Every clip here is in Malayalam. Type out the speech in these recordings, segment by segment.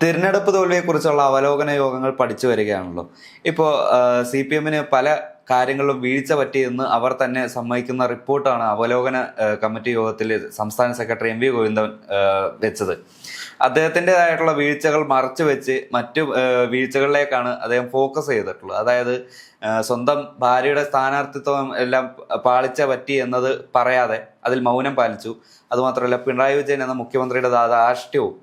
തിരഞ്ഞെടുപ്പ് തോൽവിയെക്കുറിച്ചുള്ള അവലോകന യോഗങ്ങൾ പഠിച്ചു വരികയാണല്ലോ. ഇപ്പോൾ CPM-ന് പല കാര്യങ്ങളിലും വീഴ്ച പറ്റിയെന്ന് അവർ തന്നെ സമ്മതിക്കുന്ന റിപ്പോർട്ടാണ് അവലോകന കമ്മിറ്റി യോഗത്തിൽ സംസ്ഥാന സെക്രട്ടറി MV ഗോവിന്ദൻ വെച്ചത്. അദ്ദേഹത്തിൻ്റെതായിട്ടുള്ള വീഴ്ചകൾ മറച്ചു വെച്ച് മറ്റു വീഴ്ചകളിലേക്കാണ് അദ്ദേഹം ഫോക്കസ് ചെയ്തിട്ടുള്ളത്. അതായത് സ്വന്തം ഭാര്യയുടെ സ്ഥാനാർത്ഥിത്വം എല്ലാം പാളിച്ച പറ്റി എന്നത് പറയാതെ അതിൽ മൗനം പാലിച്ചു. അതുമാത്രമല്ല, പിണറായി വിജയൻ എന്ന മുഖ്യമന്ത്രിയുടെ ധാർഷ്ട്യവും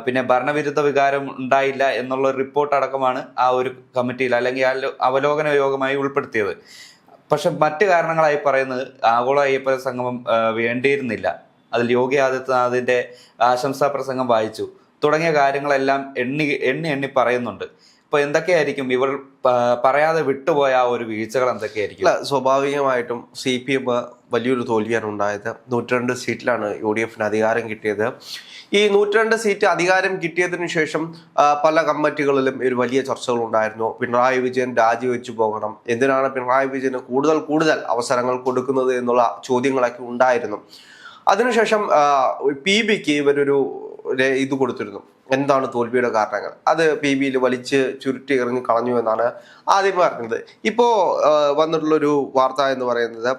പിന്നെ ഭരണവിരുദ്ധ വികാരം ഉണ്ടായില്ല എന്നുള്ള റിപ്പോർട്ട് അടക്കമാണ് ആ ഒരു കമ്മിറ്റിയിൽ അല്ലെങ്കിൽ ആ അവലോകന യോഗമായി ഉൾപ്പെടുത്തിയത്. പക്ഷെ മറ്റു കാരണങ്ങളായി പറയുന്നത് ആഗോള അയ്യപ്പ സംഗമം വേണ്ടിയിരുന്നില്ല, അതിൽ യോഗി ആദിത്യനാഥിന്റെ ആശംസാ പ്രസംഗം വായിച്ചു തുടങ്ങിയ കാര്യങ്ങളെല്ലാം എണ്ണി പറയുന്നുണ്ട്. ഇപ്പൊ എന്തൊക്കെയായിരിക്കും ഇവർ പറയാതെ വിട്ടുപോയ ആ ഒരു വീഴ്ചകൾ എന്തൊക്കെയായിരിക്കും? സ്വാഭാവികമായിട്ടും CPM വലിയൊരു തോൽവിയാണ് ഉണ്ടായത്. 102 സീറ്റിലാണ് UDF-ന് അധികാരം കിട്ടിയത്. ഈ 102 സീറ്റ് അധികാരം കിട്ടിയതിനു ശേഷം പല കമ്മിറ്റികളിലും ഒരു വലിയ ചർച്ചകൾ ഉണ്ടായിരുന്നു. പിണറായി വിജയൻ രാജിവെച്ചു പോകണം, എന്തിനാണ് പിണറായി വിജയന് കൂടുതൽ അവസരങ്ങൾ കൊടുക്കുന്നത് എന്നുള്ള ചോദ്യങ്ങളൊക്കെ ഉണ്ടായിരുന്നു. അതിനുശേഷം PBക്ക് ഇവരൊരു ഇത് കൊടുത്തിരുന്നു, എന്താണ് തോൽവിയുടെ കാരണങ്ങൾ. അത് PBയിൽ വലിച്ച് ചുരുട്ടി എറിഞ്ഞ് കളഞ്ഞു എന്നാണ് ആദ്യം പറഞ്ഞത്. ഇപ്പോൾ വന്നിട്ടുള്ളൊരു വാർത്ത എന്ന് പറയുന്നത്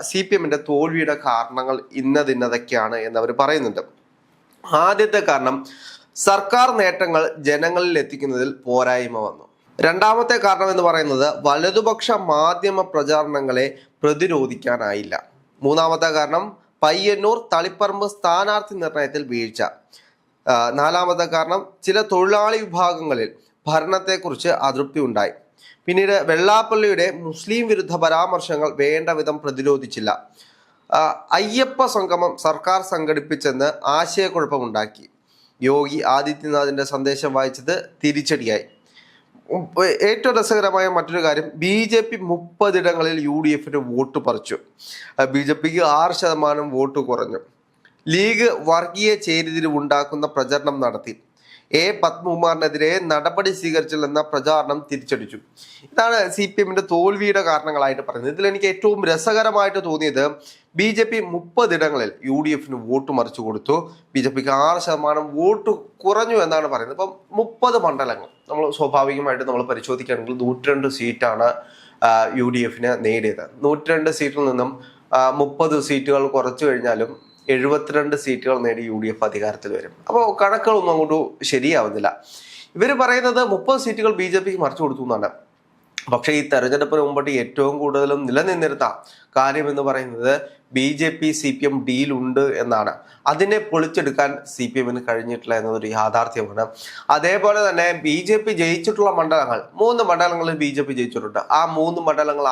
CPM-ന്റെ തോൽവിയുടെ കാരണങ്ങൾ ഇന്നതൊക്കെയാണ് എന്നവർ പറയുന്നുണ്ട്. ആദ്യത്തെ കാരണം, സർക്കാർ നേട്ടങ്ങൾ ജനങ്ങളിൽ എത്തിക്കുന്നതിൽ പോരായ്മ വന്നു. രണ്ടാമത്തെ കാരണം എന്ന് പറയുന്നത് വലതുപക്ഷ മാധ്യമ പ്രചാരണങ്ങളെ പ്രതിരോധിക്കാനായില്ല. മൂന്നാമത്തെ കാരണം, പയ്യന്നൂർ തളിപ്പറമ്പ് സ്ഥാനാർത്ഥി നിർണയത്തിൽ വീഴ്ച. നാലാമത്തെ കാരണം, ചില തൊഴിലാളി വിഭാഗങ്ങളിൽ ഭരണത്തെക്കുറിച്ച് അതൃപ്തി ഉണ്ടായി. പിന്നീട് വെള്ളാപ്പള്ളിയുടെ മുസ്ലിം വിരുദ്ധ പരാമർശങ്ങൾ വേണ്ട വിധം പ്രതിരോധിച്ചില്ല. അയ്യപ്പ സംഗമം സർക്കാർ സംഘടിപ്പിച്ചെന്ന് ആശയക്കുഴപ്പമുണ്ടാക്കി. യോഗി ആദിത്യനാഥിന്റെ സന്ദേശം വായിച്ചത് തിരിച്ചടിയായി. ഏറ്റവും രസകരമായ മറ്റൊരു കാര്യം, BJP 30 ഇടങ്ങളിൽ UDF-ന് വോട്ട് പറിച്ചു. BJPക്ക് 6% വോട്ട് കുറഞ്ഞു. ലീഗ് വർഗീയ ചേരിതിരിവുണ്ടാക്കുന്ന പ്രചരണം നടത്തി. പത്മകുമാറിനെതിരെ നടപടി സ്വീകരിച്ചില്ലെന്ന പ്രചാരണം തിരിച്ചടിച്ചു. ഇതാണ് CPM-ന്റെ തോൽവിയുടെ കാരണങ്ങളായിട്ട് പറയുന്നത്. ഇതിൽ എനിക്ക് ഏറ്റവും രസകരമായിട്ട് തോന്നിയത് BJP 30 ഇടങ്ങളിൽ UDF-ന് വോട്ട് മറിച്ചു കൊടുത്തു. BJPക്ക് 6% വോട്ട് കുറഞ്ഞു എന്നാണ് പറയുന്നത്. ഇപ്പം 30 മണ്ഡലങ്ങൾ നമ്മൾ സ്വാഭാവികമായിട്ട് നമ്മൾ പരിശോധിക്കുകയാണെങ്കിൽ 102 സീറ്റാണ് UDF-ന് നേടിയത്. 102 സീറ്റിൽ നിന്നും 30 സീറ്റുകൾ കുറച്ചു കഴിഞ്ഞാലും 72 സീറ്റുകൾ നേടി UDF അധികാരത്തിൽ വരും. അപ്പോൾ കണക്കുകളൊന്നും അങ്ങോട്ട് ശരിയാവുന്നില്ല. ഇവർ പറയുന്നത് 30 സീറ്റുകൾ BJPക്ക് മറിച്ചു കൊടുത്തു എന്നാണ്. പക്ഷേ ഈ തെരഞ്ഞെടുപ്പിന് മുമ്പായിട്ട് ഏറ്റവും കൂടുതലും നിലനിന്നിരുന്ന കാര്യം എന്ന് പറയുന്നത് BJP CPM ഡീലുണ്ട് എന്നാണ്. അതിനെ പൊളിച്ചെടുക്കാൻ CPM-ന് കഴിഞ്ഞിട്ടില്ല എന്നതൊരു യാഥാർത്ഥ്യമാണ്. അതേപോലെ തന്നെ BJP ജയിച്ചിട്ടുള്ള മണ്ഡലങ്ങൾ 3 മണ്ഡലങ്ങളിൽ BJP ജയിച്ചിട്ടുണ്ട്. ആ 3 മണ്ഡലങ്ങൾ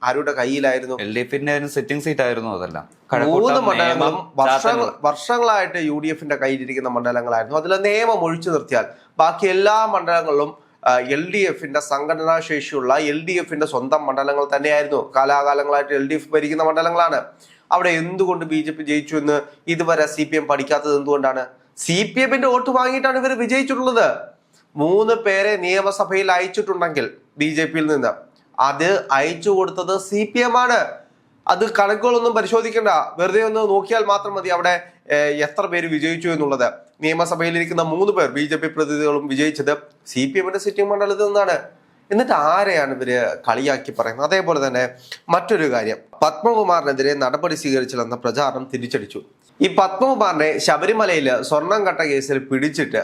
ആരുടെ കയ്യിലായിരുന്നു? LDF-ന്റെ സിറ്റിംഗ് സീറ്റ് ആയിരുന്നു. അതെല്ലാം 3 മണ്ഡലങ്ങളും വർഷങ്ങളായിട്ട് UDF-ന്റെ കയ്യിലിരിക്കുന്ന മണ്ഡലങ്ങളായിരുന്നു. അതിൽ നിയമം ഒഴിച്ചു നിർത്തിയാൽ ബാക്കി എല്ലാ മണ്ഡലങ്ങളിലും LDF-ന്റെ സംഘടനാ ശേഷിയുള്ള LDF-ന്റെ സ്വന്തം മണ്ഡലങ്ങൾ തന്നെയായിരുന്നു. കാലാകാലങ്ങളായിട്ട് LDF ഭരിക്കുന്ന മണ്ഡലങ്ങളാണ്. അവിടെ എന്തുകൊണ്ട് BJP ജയിച്ചു എന്ന് ഇതുവരെ CPM പഠിക്കാത്തത് എന്തുകൊണ്ടാണ്? CPM-ന്റെ വോട്ട് വാങ്ങിയിട്ടാണ് ഇവർ വിജയിച്ചിട്ടുള്ളത്. 3 പേരെ നിയമസഭയിൽ അയച്ചിട്ടുണ്ടെങ്കിൽ BJP-യിൽ നിന്ന് അത് അയച്ചു കൊടുത്തത് CPM ആണ്. അത് കണക്കുകളൊന്നും പരിശോധിക്കേണ്ട, വെറുതെ ഒന്ന് നോക്കിയാൽ മാത്രം മതി അവിടെ എത്ര പേര് വിജയിച്ചു എന്നുള്ളത്. നിയമസഭയിലിരിക്കുന്ന 3 പേർ BJP പ്രതിനിധികളും വിജയിച്ചത് CPM-ന്റെ സിറ്റിംഗ് മണ്ഡലത്തിൽ നിന്നാണ്. എന്നിട്ട് ആരെയാണ് ഇവര് കളിയാക്കി പറയുന്നത്? അതേപോലെ തന്നെ മറ്റൊരു കാര്യം, പത്മകുമാറിനെതിരെ നടപടി സ്വീകരിച്ചില്ലെന്ന പ്രചാരണം തിരിച്ചടിച്ചു. ഈ പത്മകുമാറിനെ ശബരിമലയിൽ സ്വർണം കട്ട കേസിൽ പിടിച്ചിട്ട്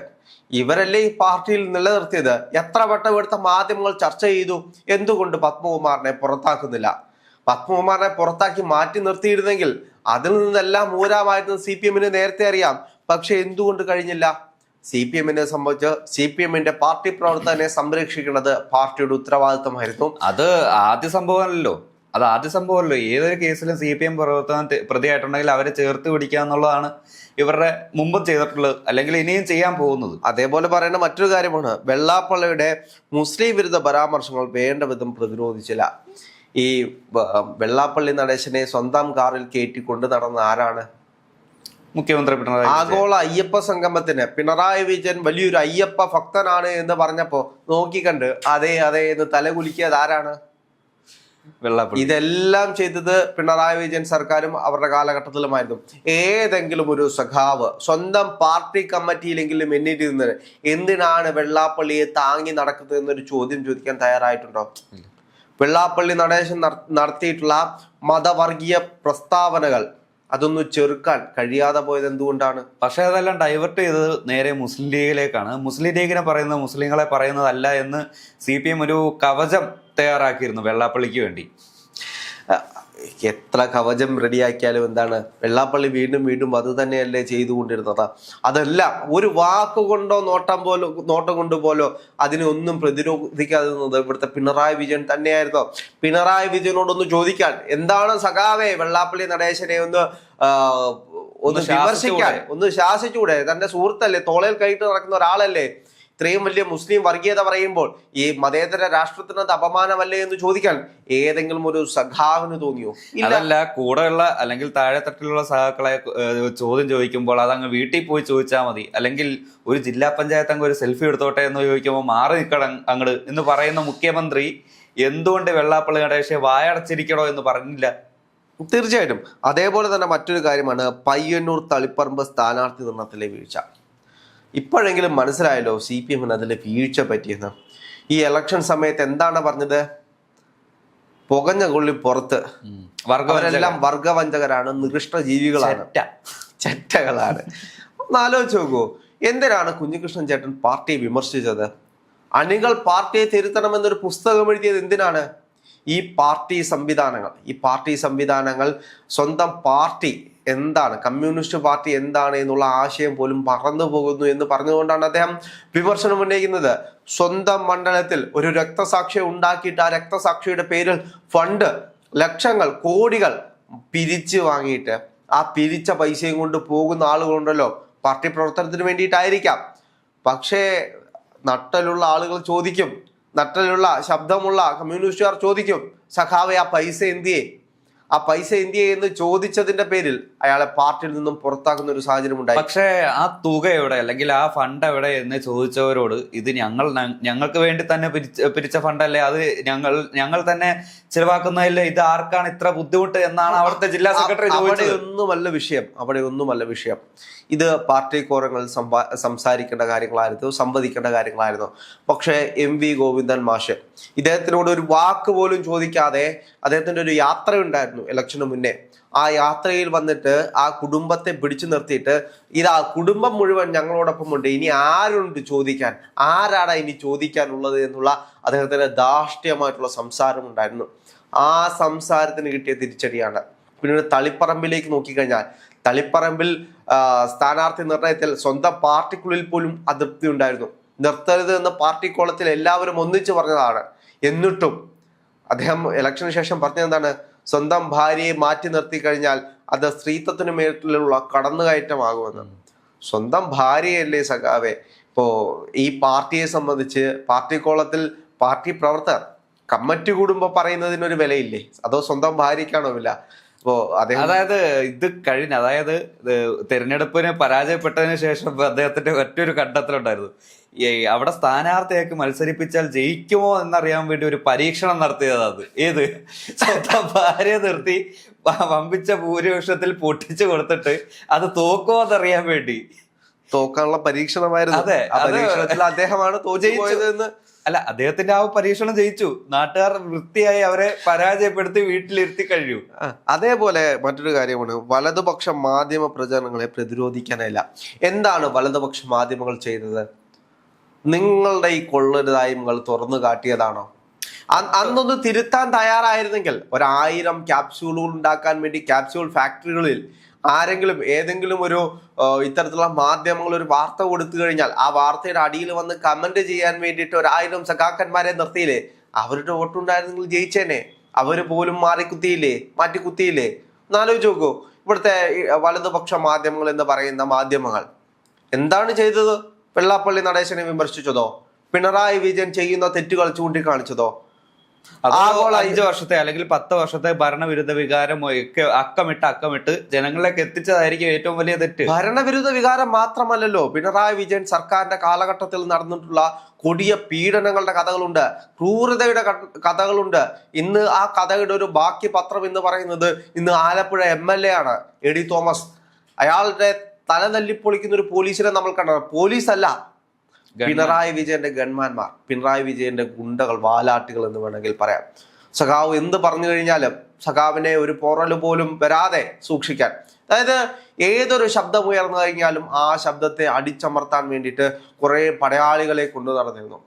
ഇവരല്ലേ ഈ പാർട്ടിയിൽ നിലനിർത്തിയത്? എത്ര വട്ടം ഇവിടുത്തെ മാധ്യമങ്ങൾ ചർച്ച ചെയ്തു, എന്തുകൊണ്ട് പത്മകുമാറിനെ പുറത്താക്കുന്നില്ല? പത്മകുമാറിനെ പുറത്താക്കി മാറ്റി നിർത്തിയിരുന്നെങ്കിൽ അതിൽ നിന്നെല്ലാം മൂരാമായിരുന്നു CPM-ന് നേരത്തെ അറിയാം. പക്ഷെ എന്തുകൊണ്ട് കഴിഞ്ഞില്ല? CPM-നെ സംബന്ധിച്ച് CPM-ന്റെ പാർട്ടി പ്രവർത്തകനെ സംരക്ഷിക്കുന്നത് പാർട്ടിയുടെ ഉത്തരവാദിത്തമായിരുന്നു. അത് ആദ്യ സംഭവമല്ലോ. ഏതൊരു കേസിലും CPM പ്രവർത്തനം പ്രതിയായിട്ടുണ്ടെങ്കിൽ അവരെ ചേർത്ത് പിടിക്കുക എന്നുള്ളതാണ് ഇവരുടെ മുമ്പ് ചെയ്തിട്ടുള്ളത്, അല്ലെങ്കിൽ ഇനിയും ചെയ്യാൻ പോകുന്നത്. അതേപോലെ പറയുന്ന മറ്റൊരു കാര്യമാണ്, വെള്ളാപ്പള്ളിയുടെ മുസ്ലിം വിരുദ്ധ പരാമർശങ്ങൾ വേണ്ട വിധം പ്രതിരോധിച്ചില്ല. ഈ വെള്ളാപ്പള്ളി നടേശനെ സ്വന്തം കാറിൽ കയറ്റിക്കൊണ്ട് നടന്ന ആരാണ്? മുഖ്യമന്ത്രി പിണറായി. ആഗോള അയ്യപ്പ സംഗമത്തിന് പിണറായി വിജയൻ വലിയൊരു അയ്യപ്പ ഭക്തനാണ് എന്ന് പറഞ്ഞപ്പോ നോക്കിക്കണ്ട് അതെ എന്ന് തലകുലിക്കിയത് ആരാണ്? വെള്ളാപ്പള്ളി. ഇതെല്ലാം ചെയ്തത് പിണറായി വിജയൻ സർക്കാരും അവരുടെ കാലഘട്ടത്തിലുമായിരുന്നു. ഏതെങ്കിലും ഒരു സഖാവ് സ്വന്തം പാർട്ടി കമ്മിറ്റിയിലെങ്കിലും എണ്ണിയിരുന്നത് എന്തിനാണ് വെള്ളാപ്പള്ളിയെ താങ്ങി നടക്കുന്നത് എന്നൊരു ചോദ്യം ചോദിക്കാൻ തയ്യാറായിട്ടുണ്ടോ? വെള്ളാപ്പള്ളി നടേശൻ നടത്തിയിട്ടുള്ള മതവർഗീയ പ്രസ്താവനകൾ അതൊന്നും ചെറുക്കാൻ കഴിയാതെ പോയത് എന്തുകൊണ്ടാണ്? പക്ഷെ അതെല്ലാം ഡൈവേർട്ട് ചെയ്തത് നേരെ മുസ്ലിം ലീഗിലേക്കാണ്. മുസ്ലിം ലീഗിനെ പറയുന്നത് മുസ്ലിങ്ങളെ പറയുന്നതല്ല എന്ന് CPM ഒരു കവചം തയ്യാറാക്കിയിരുന്നു വെള്ളാപ്പള്ളിക്ക് വേണ്ടി. എത്ര കവചം റെഡിയാക്കിയാലും എന്താണ്, വെള്ളാപ്പള്ളി വീണ്ടും വീണ്ടും അത് തന്നെയല്ലേ ചെയ്തുകൊണ്ടിരുന്നത്. അതല്ല, ഒരു വാക്കുകൊണ്ടോ നോട്ടം കൊണ്ട് പോലോ അതിനെ ഒന്നും പ്രതിരോധിക്കാതെ നിന്നത് ഇവിടുത്തെ പിണറായി വിജയൻ തന്നെയായിരുന്നു. പിണറായി വിജയനോടൊന്ന് ചോദിക്കാൻ, എന്താണ് സഖാവേ വെള്ളാപ്പള്ളി നടേശനെ ഒന്ന് വിമർശിക്കാൻ, ഒന്ന് ശാസിച്ചുകൂടെ? തന്റെ സുഹൃത്തല്ലേ, തോളയിൽ കൈയിട്ട് നടക്കുന്ന ഒരാളല്ലേ, ഇത്രയും വലിയ മുസ്ലിം വർഗീയത പറയുമ്പോൾ ഈ മതേതര രാഷ്ട്രത്തിനത് അപമാനമല്ലേ എന്ന് ചോദിക്കാൻ ഏതെങ്കിലും ഒരു സഖാവിന് തോന്നിയോ? അതല്ല, കൂടെയുള്ള അല്ലെങ്കിൽ താഴെത്തട്ടിലുള്ള സഖാക്കളെ ചോദ്യം ചോദിക്കുമ്പോൾ അതങ്ങ് വീട്ടിൽ പോയി ചോദിച്ചാൽ മതി, അല്ലെങ്കിൽ ഒരു ജില്ലാ പഞ്ചായത്ത് അങ്ങ് ഒരു സെൽഫി എടുത്തോട്ടെ എന്ന് ചോദിക്കുമ്പോൾ മാറി നിൽക്കണം അങ്ങട് എന്ന് പറയുന്ന മുഖ്യമന്ത്രി എന്തുകൊണ്ട് വെള്ളാപ്പള്ളി നടേശയെ വായടച്ചിരിക്കണോ എന്ന് പറഞ്ഞില്ല? തീർച്ചയായിട്ടും. അതേപോലെ തന്നെ മറ്റൊരു കാര്യമാണ് പയ്യന്നൂർ തളിപ്പറമ്പ് സ്ഥാനാർത്ഥി നിർണയത്തിലെ വീഴ്ച. ഇപ്പോഴെങ്കിലും മനസ്സിലായല്ലോ CPM അതിൽ വീഴ്ച പറ്റിയെന്ന്. ഈ ഇലക്ഷൻ സമയത്ത് എന്താണ് പറഞ്ഞത്? പുകഞ്ഞ കൊള്ളി പുറത്ത്, അവരെല്ലാം വർഗവഞ്ചകരാണ്, നികൃഷ്ട ജീവികളാണ്, ചെറ്റകളാണ്. ഒന്ന് ആലോചിച്ച് നോക്കൂ, എന്തിനാണ് കുഞ്ഞികൃഷ്ണൻ ചേട്ടൻ പാർട്ടിയെ വിമർശിച്ചത്? അണികൾ പാർട്ടിയെ തിരുത്തണമെന്നൊരു പുസ്തകം എഴുതിയത് എന്തിനാണ്? ഈ പാർട്ടി സംവിധാനങ്ങൾ സ്വന്തം പാർട്ടി എന്താണ്, കമ്മ്യൂണിസ്റ്റ് പാർട്ടി എന്താണ് എന്നുള്ള ആശയം പോലും പറന്നു പോകുന്നു എന്ന് പറഞ്ഞുകൊണ്ടാണ് അദ്ദേഹം വിമർശനം ഉന്നയിക്കുന്നത്. സ്വന്തം മണ്ഡലത്തിൽ ഒരു രക്തസാക്ഷിയെ ഉണ്ടാക്കിയിട്ട് ആ രക്തസാക്ഷിയുടെ പേരിൽ ഫണ്ട്, ലക്ഷങ്ങൾ, കോടികൾ പിരിച്ചു വാങ്ങിയിട്ട് ആ പിരിച്ച പൈസയും കൊണ്ട് പോകുന്ന ആളുകളുണ്ടല്ലോ, പാർട്ടി പ്രവർത്തനത്തിന് വേണ്ടിയിട്ടായിരിക്കാം. പക്ഷേ നട്ടലുള്ള ആളുകൾ ചോദിക്കും, നട്ടലുള്ള ശബ്ദമുള്ള കമ്മ്യൂണിസ്റ്റുകാർ ചോദിക്കും, സഖാവെ ആ പൈസ എന്തിയേ എന്ന് ചോദിച്ചതിന്റെ പേരിൽ അയാളെ പാർട്ടിയിൽ നിന്നും പുറത്താക്കുന്ന ഒരു സാഹചര്യം ഉണ്ടായി. പക്ഷേ ആ തുക എവിടെ, അല്ലെങ്കിൽ ആ ഫണ്ട് എവിടെ എന്ന് ചോദിച്ചവരോട് ഇത് ഞങ്ങൾക്ക് വേണ്ടി തന്നെ പിരിച്ച ഫണ്ടല്ലേ, അത് ഞങ്ങൾ തന്നെ ചിലവാക്കുന്നതല്ലേ, ഇത് ആർക്കാണ് ഇത്ര ബുദ്ധിമുട്ട് എന്നാണ് അവിടുത്തെ ജില്ലാ സെക്രട്ടറി ചോദിച്ചത്. അവിടെ ഒന്നുമല്ല വിഷയം. ഇത് പാർട്ടി കോറങ്ങളിൽ സംസാരിക്കേണ്ട കാര്യങ്ങളായിരുന്നു, സംവദിക്കേണ്ട കാര്യങ്ങളായിരുന്നു. പക്ഷേ MV ഗോവിന്ദൻ മാഷ് ഇദ്ദേഹത്തിനോട് ഒരു വാക്ക് പോലും ചോദിക്കാതെ, അദ്ദേഹത്തിന്റെ ഒരു യാത്ര ഉണ്ടായിരുന്നു ഇലക്ഷന് മുന്നേ, ആ യാത്രയിൽ വന്നിട്ട് ആ കുടുംബത്തെ പിടിച്ചു നിർത്തിയിട്ട് ഇതാ കുടുംബം മുഴുവൻ ഞങ്ങളോടൊപ്പം ഉണ്ട്, ഇനി ആരുണ്ട് ചോദിക്കാൻ, ആരാടാ ഇനി ചോദിക്കാനുള്ളത് എന്നുള്ള അദ്ദേഹത്തിന്റെ ധാർഷ്ട്യമായിട്ടുള്ള സംസാരം ഉണ്ടായിരുന്നു. ആ സംസാരത്തിന് കിട്ടിയ തിരിച്ചടിയാണ്. പിന്നീട് തളിപ്പറമ്പിലേക്ക് നോക്കിക്കഴിഞ്ഞാൽ, തളിപ്പറമ്പിൽ സ്ഥാനാർത്ഥി നിർണയത്തിൽ സ്വന്തം പാർട്ടിക്കുള്ളിൽ പോലും അതൃപ്തി ഉണ്ടായിരുന്നു. നിർത്തരുത് എന്ന പാർട്ടി കോളത്തിൽ എല്ലാവരും ഒന്നിച്ചു പറഞ്ഞതാണ്. എന്നിട്ടും അദ്ദേഹം ഇലക്ഷന് ശേഷം പറഞ്ഞത് എന്താണ്? സ്വന്തം ഭാര്യയെ മാറ്റി നിർത്തി കഴിഞ്ഞാൽ അത് സ്ത്രീത്വത്തിന് മേലുള്ള കടന്നുകയറ്റമാകുമെന്ന്. സ്വന്തം ഭാര്യയല്ലേ സഖാവെ? ഇപ്പോ ഈ പാർട്ടിയെ സംബന്ധിച്ച് പാർട്ടി കോളത്തിൽ പാർട്ടി പ്രവർത്തകർ കമ്മിറ്റി കൂടുമ്പോ പറയുന്നതിനൊരു വിലയില്ലേ? അതോ സ്വന്തം ഭാര്യയ്ക്കാണോ വില? അതായത് തെരഞ്ഞെടുപ്പിന് പരാജയപ്പെട്ടതിന് ശേഷം അദ്ദേഹത്തിന്റെ മറ്റൊരു കണ്ടെത്തലുണ്ടായിരുന്നു. അവിടെ സ്ഥാനാർത്ഥിയാക്കി മത്സരിപ്പിച്ചാൽ ജയിക്കുമോ എന്നറിയാൻ വേണ്ടി ഒരു പരീക്ഷണം നടത്തിയതാണ്. ഏത്? സ്വന്തം ഭാര്യ നിർത്തി വമ്പിച്ച ഭൂരിപക്ഷത്തിൽ പൊട്ടിച്ചു കൊടുത്തിട്ട് അത് തോക്കുമോ എന്നറിയാൻ വേണ്ടി തോക്കാനുള്ള പരീക്ഷണമായിരുന്നു. അതെ, പരീക്ഷണത്തിൽ അദ്ദേഹമാണ് തോറ്റുപോയതെന്ന്. അല്ല, അദ്ദേഹത്തിന്റെ ആ പരീക്ഷണം ജയിച്ചു. നാട്ടുകാർ വൃത്തിയായി അവരെ പരാജയപ്പെടുത്തി വീട്ടിലിരുത്തി കഴിയൂ. അതേപോലെ മറ്റൊരു കാര്യമാണ്, വലതുപക്ഷ മാധ്യമ പ്രചരണങ്ങളെ പ്രതിരോധിക്കാനല്ല. എന്താണ് വലതുപക്ഷ മാധ്യമങ്ങൾ ചെയ്തത്? നിങ്ങളുടെ ഈ കൊള്ളരുതായ്മകൾ തുറന്നു കാട്ടിയതാണോ? അന്നൊന്ന് തിരുത്താൻ തയ്യാറായിരുന്നെങ്കിൽ 1000 ക്യാപ്സ്യൂളുകൾ ഉണ്ടാക്കാൻ വേണ്ടി ക്യാപ്സ്യൂൾ ഫാക്ടറികളിൽ ആരെങ്കിലും ഏതെങ്കിലും ഒരു ഇത്തരത്തിലുള്ള മാധ്യമങ്ങൾ ഒരു വാർത്ത കൊടുത്തു കഴിഞ്ഞാൽ ആ വാർത്തയുടെ അടിയിൽ വന്ന് കമന്റ് ചെയ്യാൻ വേണ്ടിയിട്ട് 1000 സഖാക്കന്മാരെ നിർത്തിയില്ലേ? അവരുടെ വോട്ടുണ്ടായിരുന്നെങ്കിൽ ജയിച്ചേനെ. അവര് പോലും മാറ്റി കുത്തിയില്ലേ? എന്നാലോചിച്ച് നോക്കൂ. ഇവിടുത്തെ വലതുപക്ഷ മാധ്യമങ്ങൾ എന്ന് പറയുന്ന മാധ്യമങ്ങൾ എന്താണ് ചെയ്തത്? വെള്ളാപ്പള്ളി നടേശനെ വിമർശിച്ചതോ? പിണറായി വിജയൻ ചെയ്യുന്ന തെറ്റുകൾ ചൂണ്ടിക്കാണിച്ചതോ? ആഗോള 5 വർഷത്തെ അല്ലെങ്കിൽ 10 വർഷത്തെ ഭരണവിരുദ്ധ വികാരം ഒക്കെ അക്കമിട്ട് ജനങ്ങളിലേക്ക് എത്തിച്ചതായിരിക്കും ഏറ്റവും വലിയ തെറ്റ്. ഭരണവിരുദ്ധ വികാരം മാത്രമല്ലല്ലോ, പിണറായി വിജയൻ സർക്കാരിന്റെ കാലഘട്ടത്തിൽ നടന്നിട്ടുള്ള കൊടിയ പീഡനങ്ങളുടെ കഥകളുണ്ട്, ക്രൂരതയുടെ കഥകളുണ്ട്. ഇന്ന് ആ കഥയുടെ ഒരു ബാക്കി പത്രം എന്ന് പറയുന്നത് ഇന്ന് ആലപ്പുഴ MLA ആണ് എ.ഡി. തോമസ്. അയാളുടെ തല തല്ലിപ്പൊളിക്കുന്ന ഒരു പോലീസിനെ നമ്മൾ കണ്ടത്. പോലീസ് അല്ല, പിണറായി വിജയന്റെ ഗൺമാന്മാർ, പിണറായി വിജയന്റെ ഗുണ്ടകൾ, വാലാട്ടുകൾ എന്ന് വേണമെങ്കിൽ പറയാം. സഖാവ് എന്ത് പറഞ്ഞു കഴിഞ്ഞാലും സഖാവിനെ ഒരു പോറല് പോലും വരാതെ സൂക്ഷിക്കാൻ, അതായത് ഏതൊരു ശബ്ദം ഉയർന്നു കഴിഞ്ഞാലും ആ ശബ്ദത്തെ അടിച്ചമർത്താൻ വേണ്ടിയിട്ട് കുറെ പടയാളികളെ കൊണ്ടു നടന്നിരുന്നു.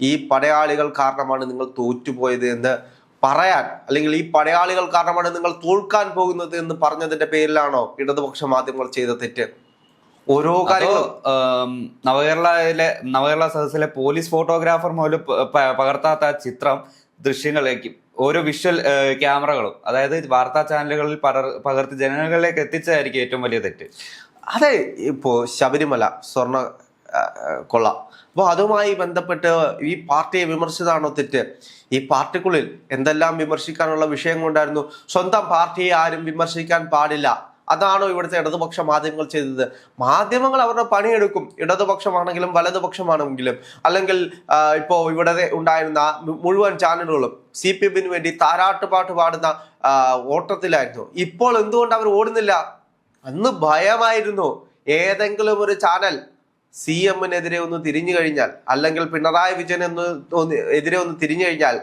ഈ പടയാളികൾ കാരണമാണ് നിങ്ങൾ തോറ്റുപോയത് എന്ന് പറയാൻ, അല്ലെങ്കിൽ ഈ പടയാളികൾ കാരണമാണ് നിങ്ങൾ തോൽക്കാൻ പോകുന്നത് എന്ന് പറഞ്ഞതിന്റെ പേരിലാണോ ഇടതുപക്ഷ മാധ്യമങ്ങൾ ചെയ്ത തെറ്റ്? ഓരോ കാര്യങ്ങളും നവകേരള സദസ്സിലെ പോലീസ് ഫോട്ടോഗ്രാഫർ മുതൽ പകർത്താത്ത ചിത്രം, ദൃശ്യങ്ങളിലേക്ക് ഓരോ വിഷ്വൽ ക്യാമറകളും, അതായത് വാർത്താ ചാനലുകളിൽ പകർത്തി ജനങ്ങളിലേക്ക് എത്തിച്ചതായിരിക്കും ഏറ്റവും വലിയ തെറ്റ്. അതെ, ഇപ്പോ ശബരിമല സ്വർണ്ണ കൊള്ള, അപ്പോൾ അതുമായി ബന്ധപ്പെട്ട് ഈ പാർട്ടിയെ വിമർശിച്ചതാണോ തെറ്റ്? ഈ പാർട്ടിക്കുള്ളിൽ എന്തെല്ലാം വിമർശിക്കാനുള്ള വിഷയങ്ങളുണ്ടായിരുന്നു. സ്വന്തം പാർട്ടിയെ ആരും വിമർശിക്കാൻ പാടില്ല, അതാണോ ഇവിടുത്തെ ഇടതുപക്ഷ മാധ്യമങ്ങൾ ചെയ്തത്? മാധ്യമങ്ങൾ അവരുടെ പണിയെടുക്കും, ഇടതുപക്ഷമാണെങ്കിലും വലതുപക്ഷമാണെങ്കിലും. അല്ലെങ്കിൽ ഇപ്പോൾ ഇവിടെ ഉണ്ടായിരുന്ന മുഴുവൻ ചാനലുകളും CPM വേണ്ടി താരാട്ടുപാട്ട് പാടുന്ന ഓട്ടത്തിലായിരുന്നു. ഇപ്പോൾ എന്തുകൊണ്ട് അവർ ഓടുന്നില്ല? അന്ന് ഭയമായിരുന്നു. ഏതെങ്കിലും ഒരു ചാനൽ CM-നെതിരെ ഒന്ന് തിരിഞ്ഞു കഴിഞ്ഞാൽ, അല്ലെങ്കിൽ പിണറായി വിജയൻ എതിരെ ഒന്ന് തിരിഞ്ഞു കഴിഞ്ഞാൽ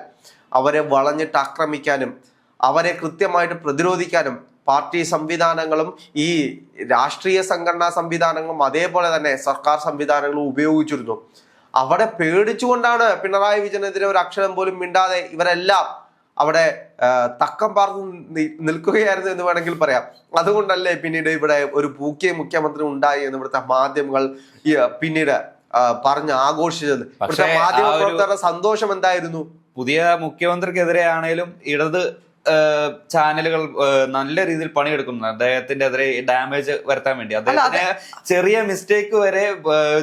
അവരെ വളഞ്ഞിട്ട് ആക്രമിക്കാനും അവരെ കൃത്യമായിട്ട് പ്രതിരോധിക്കാനും പാർട്ടി സംവിധാനങ്ങളും ഈ രാഷ്ട്രീയ സംഘടനാ സംവിധാനങ്ങളും അതേപോലെ തന്നെ സർക്കാർ സംവിധാനങ്ങളും ഉപയോഗിച്ചിരുന്നു. അവിടെ പേടിച്ചുകൊണ്ടാണ് പിണറായി വിജയനെതിരെ ഒരു അക്ഷരം പോലും മിണ്ടാതെ ഇവരെല്ലാം അവിടെ തക്കം പാർന്ന് നിൽക്കുകയായിരുന്നു എന്ന് വേണമെങ്കിൽ പറയാം. അതുകൊണ്ടല്ലേ പിന്നീട് ഇവിടെ ഒരു പൂക്കിയ മുഖ്യമന്ത്രി ഉണ്ടായി എന്ന് ഇവിടുത്തെ മാധ്യമങ്ങൾ പിന്നീട് പറഞ്ഞ് ആഘോഷിച്ചത്. ഇവിടുത്തെ മാധ്യമ പ്രവർത്തകരുടെ സന്തോഷം എന്തായിരുന്നു? പുതിയ മുഖ്യമന്ത്രിക്കെതിരെ ആണേലും ഇടത് ചാനലുകൾ നല്ല രീതിയിൽ പണിയെടുക്കുന്നു. അദ്ദേഹത്തിന്റെ എതിരെ ഡാമേജ് വരുത്താൻ വേണ്ടി അദ്ദേഹത്തിന് ചെറിയ മിസ്റ്റേക്ക് വരെ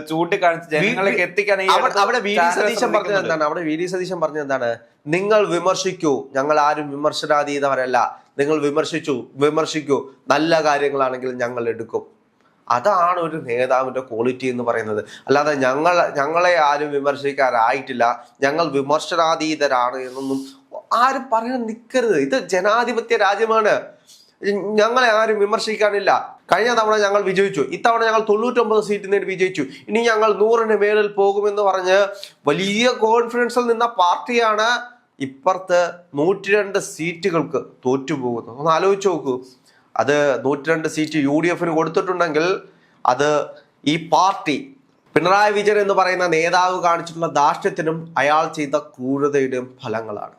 ചൂണ്ടിക്കാണിച്ച് ജനങ്ങളിലേക്ക് എത്തിക്കാൻ അവിടെ വി ഡി സതീശൻ പറഞ്ഞത് എന്താണ്? നിങ്ങൾ വിമർശിക്കൂ, ഞങ്ങൾ ആരും വിമർശനാതീതവരല്ല, നിങ്ങൾ വിമർശിക്കൂ, നല്ല കാര്യങ്ങളാണെങ്കിൽ ഞങ്ങൾ എടുക്കും. അതാണ് ഒരു നേതാവിന്റെ ക്വാളിറ്റി എന്ന് പറയുന്നത്. അല്ലാതെ ഞങ്ങളെ ആരും വിമർശിക്കാറായിട്ടില്ല, ഞങ്ങൾ വിമർശനാതീതരാണ് എന്നൊന്നും ആരും പറയാൻ നിൽക്കരുത്. ഇത് ജനാധിപത്യ രാജ്യമാണ്. ഞങ്ങളെ ആരും വിമർശിക്കാനില്ല. കഴിഞ്ഞ തവണ ഞങ്ങൾ വിജയിച്ചു, ഇത്തവണ ഞങ്ങൾ 99 സീറ്റ് നേടി വിജയിച്ചു, ഇനി ഞങ്ങൾ 100-ന് മേളിൽ പോകുമെന്ന് പറഞ്ഞ് വലിയ കോൺഫിഡൻസിൽ നിന്ന പാർട്ടിയാണ് ഇപ്പുറത്ത് 102 സീറ്റുകൾക്ക് തോറ്റുപോകുന്നത്. ഒന്ന് ആലോചിച്ച് നോക്കൂ. അത് 102 സീറ്റ് UDF-ന് കൊടുത്തിട്ടുണ്ടെങ്കിൽ അത് ഈ പാർട്ടി, പിണറായി വിജയൻ എന്ന് പറയുന്ന നേതാവ് കാണിച്ചിട്ടുള്ള ധാർഷ്ട്യത്തിനും അയാൾ ചെയ്ത ക്രൂരതയുടെയും ഫലങ്ങളാണ്.